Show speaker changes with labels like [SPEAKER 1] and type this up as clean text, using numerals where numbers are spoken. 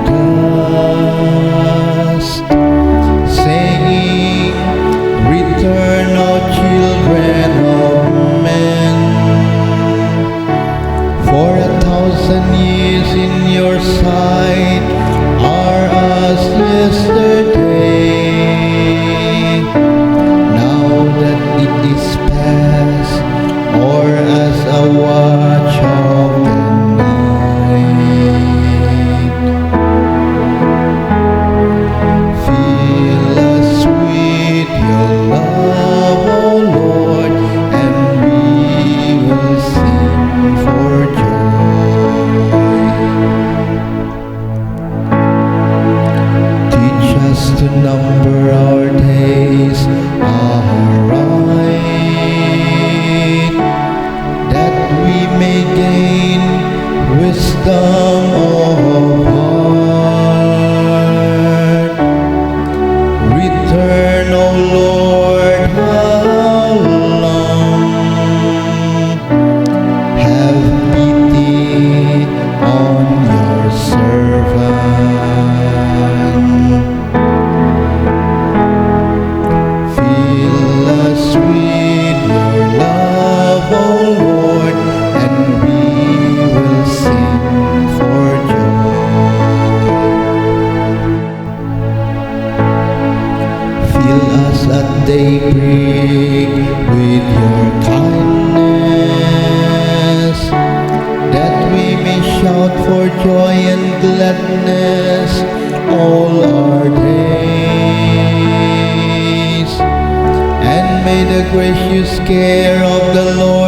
[SPEAKER 1] dust, saying, "Return, O children of men, for 1,000 years in your sight are as yesterday. Now that it is past, or as a watch of the night. Fill us with your love, O Lord, and we will sing for joy. Teach us to number our days aright, that we may gain wisdom of heart. Return, O Lord, how long? Have pity on your servant. Fill us with your love, O Lord, and we will sing for joy. Fill us at daybreak with your kindness, that we may shout for joy and gladness all our days. And may the gracious care of the Lord